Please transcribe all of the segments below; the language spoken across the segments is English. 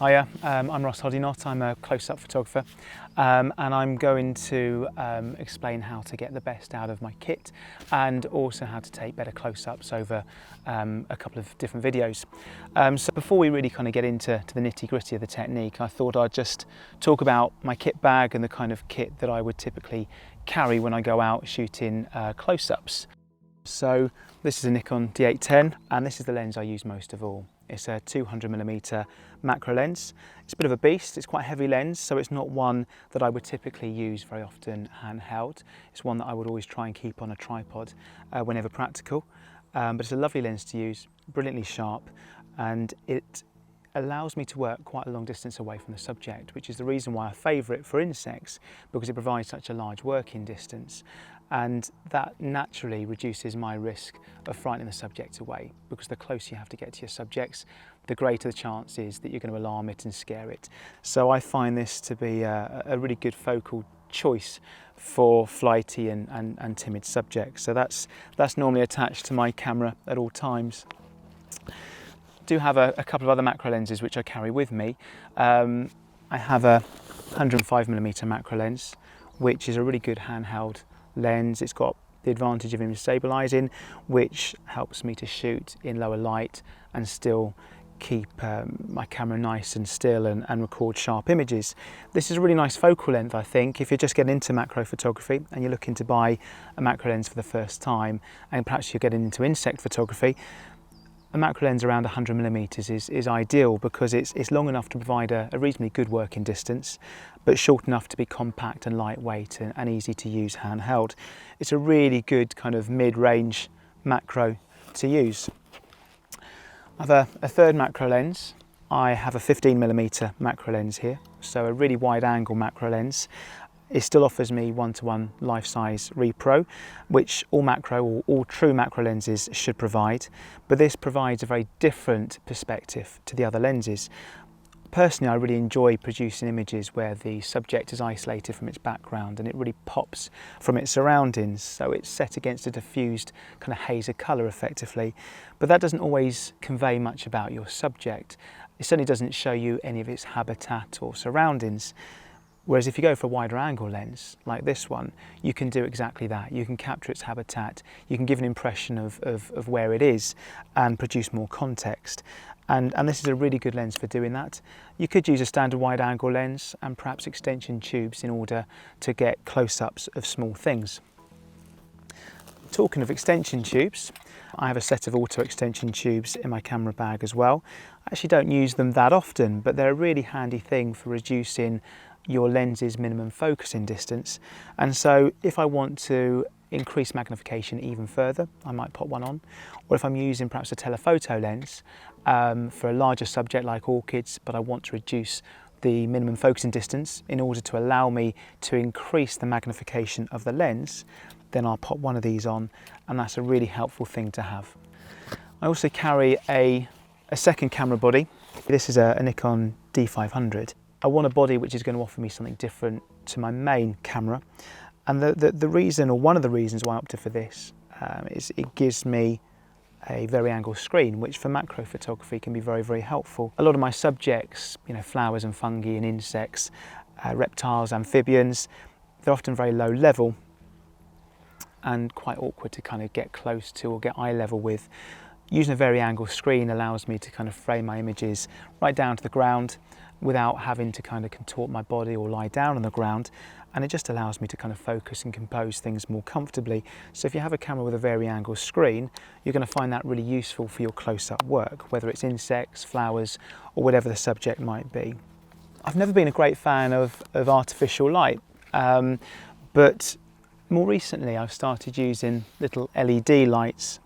Hiya, I'm Ross Hoddinott. I'm a close-up photographer, and I'm going to explain how to get the best out of my kit and also how to take better close-ups over a couple of different videos. So before we really kind of get into the nitty-gritty of the technique, I thought I'd just talk about my kit bag and the kind of kit that I would typically carry when I go out shooting close-ups. So this is a Nikon D810 and this is the lens I use most of all. It's a 200mm macro lens. It's a bit of a beast, it's quite a heavy lens, so it's not one that I would typically use very often handheld. It's one that I would always try and keep on a tripod whenever practical. But it's a lovely lens to use, brilliantly sharp, and it allows me to work quite a long distance away from the subject, which is the reason why I favour it for insects, because it provides such a large working distance. And that naturally reduces my risk of frightening the subject away, because the closer you have to get to your subjects, the greater the chance is that you're going to alarm it and scare it. So I find this to be a really good focal choice for flighty and timid subjects. So that's normally attached to my camera at all times. I do have a couple of other macro lenses which I carry with me. I have a 105mm macro lens, which is a really good handheld lens. It's got the advantage of image stabilizing, which helps me to shoot in lower light and still keep my camera nice and still and record sharp images. This is a really nice focal length, I think, if you're just getting into macro photography and you're looking to buy a macro lens for the first time, and perhaps you're getting into insect photography. A macro lens around 100mm is ideal because it's long enough to provide a reasonably good working distance, but short enough to be compact and lightweight and easy to use handheld. It's a really good kind of mid-range macro to use. I have a third macro lens. I have a 15mm macro lens here, so a really wide angle macro lens. It still offers me one-to-one life-size repro, which all macro or all true macro lenses should provide, but this provides a very different perspective to the other lenses. Personally, I really enjoy producing images where the subject is isolated from its background and it really pops from its surroundings, so it's set against a diffused kind of haze of colour effectively, but that doesn't always convey much about your subject. It certainly doesn't show you any of its habitat or surroundings. Whereas if you go for a wider angle lens, like this one, you can do exactly that. You can capture its habitat, you can give an impression of where it is and produce more context. And this is a really good lens for doing that. You could use a standard wide angle lens and perhaps extension tubes in order to get close-ups of small things. Talking of extension tubes, I have a set of auto extension tubes in my camera bag as well. I actually don't use them that often, but they're a really handy thing for reducing your lens's minimum focusing distance. And so if I want to increase magnification even further, I might pop one on. Or if I'm using perhaps a telephoto lens for a larger subject like orchids, but I want to reduce the minimum focusing distance in order to allow me to increase the magnification of the lens, then I'll pop one of these on, and that's a really helpful thing to have. I also carry a second camera body. This is a Nikon D500. I want a body which is going to offer me something different to my main camera, and the reason, or one of the reasons why I opted for this is it gives me a very angled screen, which for macro photography can be very, very helpful. A lot of my subjects, flowers and fungi and insects, reptiles, amphibians, they're often very low level and quite awkward to kind of get close to or get eye level with. Using a very angled screen allows me to kind of frame my images right down to the ground without having to kind of contort my body or lie down on the ground, and it just allows me to kind of focus and compose things more comfortably. So if you have a camera with a very angled screen, you're going to find that really useful for your close-up work, whether it's insects, flowers, or whatever the subject might be. I've never been a great fan of artificial light, but more recently I've started using little LED lights,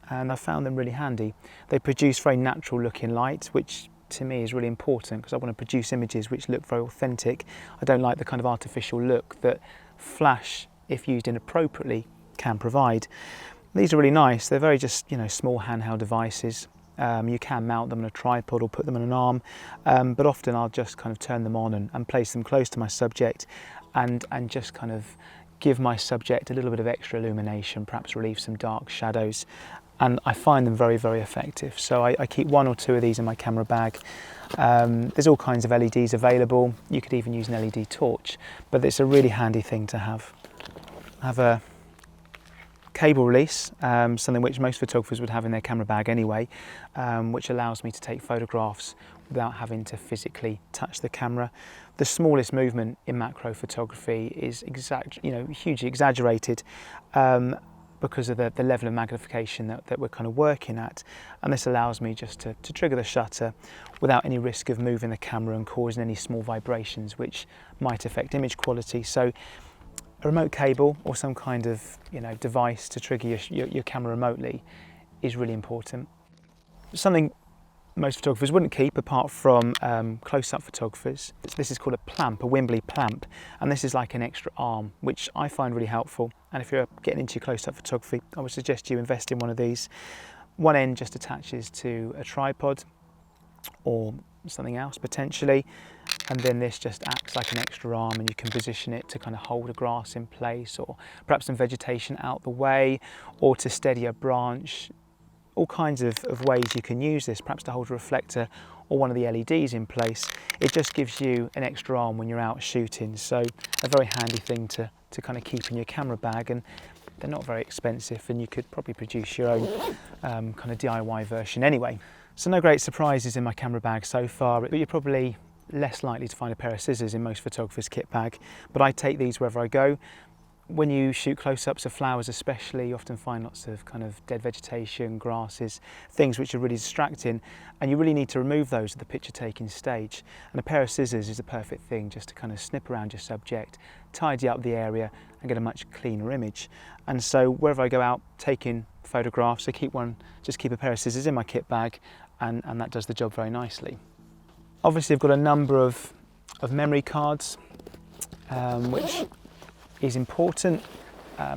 and I found them really handy. They produce very natural looking light, which to me is really important because I want to produce images which look very authentic. I don't like the kind of artificial look that flash, if used inappropriately, can provide. These are really nice. They're very just small handheld devices. You can mount them on a tripod or put them on an arm, but often I'll just kind of turn them on and place them close to my subject and just kind of give my subject a little bit of extra illumination, perhaps relieve some dark shadows. and I find them very, very effective. So I keep 1 or 2 of these in my camera bag. There's all kinds of LEDs available. You could even use an LED torch, but it's a really handy thing to have. I have a cable release, something which most photographers would have in their camera bag anyway, which allows me to take photographs without having to physically touch the camera. The smallest movement in macro photography is hugely exaggerated because of the level of magnification that we're kind of working at, and this allows me just to trigger the shutter without any risk of moving the camera and causing any small vibrations which might affect image quality. So a remote cable or some kind of device to trigger your camera remotely is really important. Something most photographers wouldn't keep, apart from close-up photographers. This is called a plamp, a Wimbley plamp, and this is like an extra arm, which I find really helpful. And if you're getting into your close-up photography, I would suggest you invest in one of these. One end just attaches to a tripod or something else potentially, and then this just acts like an extra arm, and you can position it to kind of hold a grass in place, or perhaps some vegetation out the way, or to steady a branch. All kinds of ways you can use this, perhaps to hold a reflector or one of the LEDs in place. It just gives you an extra arm when you're out shooting, so a very handy thing to kind of keep in your camera bag, and they're not very expensive, and you could probably produce your own kind of DIY version anyway. So no great surprises in my camera bag so far, but you're probably less likely to find a pair of scissors in most photographers' kit bag, but I take these wherever I go. When you shoot close-ups of flowers especially, you often find lots of kind of dead vegetation, grasses, things which are really distracting, and you really need to remove those at the picture taking stage. And a pair of scissors is a perfect thing just to kind of snip around your subject, tidy up the area and get a much cleaner image. And so wherever I go out taking photographs, I just keep a pair of scissors in my kit bag, and that does the job very nicely. Obviously I've got a number of memory cards, which is important,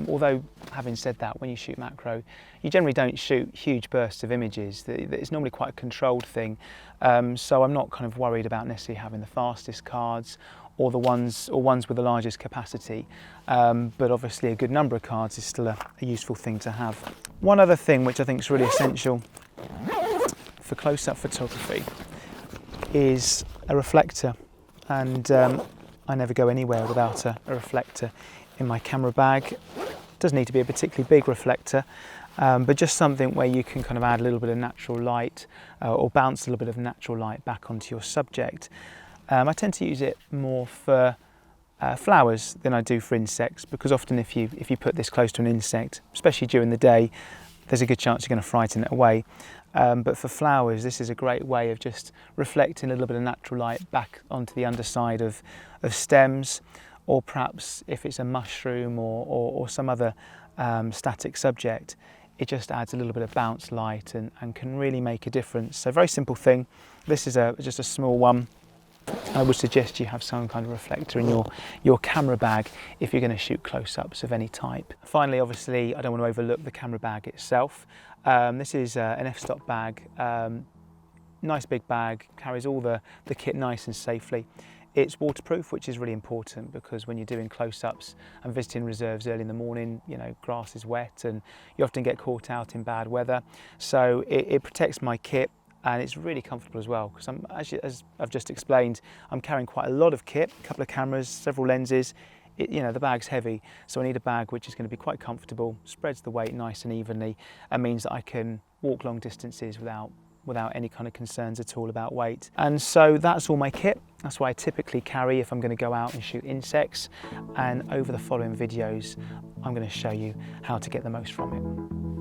although having said that, when you shoot macro, you generally don't shoot huge bursts of images. It's normally quite a controlled thing, so I'm not kind of worried about necessarily having the fastest cards or ones with the largest capacity, but obviously a good number of cards is still a useful thing to have. One other thing which I think is really essential for close-up photography is a reflector, and I never go anywhere without a reflector in my camera bag. It doesn't need to be a particularly big reflector, but just something where you can kind of add a little bit of natural light or bounce a little bit of natural light back onto your subject. I tend to use it more for flowers than I do for insects, because often if you put this close to an insect, especially during the day, there's a good chance you're going to frighten it away. But for flowers, this is a great way of just reflecting a little bit of natural light back onto the underside of stems, or perhaps if it's a mushroom or some other static subject, it just adds a little bit of bounce light and can really make a difference. So very simple thing. This is just a small one. I would suggest you have some kind of reflector in your camera bag if you're going to shoot close-ups of any type. Finally, obviously, I don't want to overlook the camera bag itself. This is an f-stop bag, nice big bag, carries all the kit nice and safely. It's waterproof, which is really important, because when you're doing close-ups and visiting reserves early in the morning, grass is wet and you often get caught out in bad weather. So it protects my kit. And it's really comfortable as well, because as I've just explained, I'm carrying quite a lot of kit, a couple of cameras, several lenses. The bag's heavy, so I need a bag which is going to be quite comfortable, spreads the weight nice and evenly, and means that I can walk long distances without any kind of concerns at all about weight. And so that's all my kit. That's what I typically carry if I'm going to go out and shoot insects. And over the following videos, I'm going to show you how to get the most from it.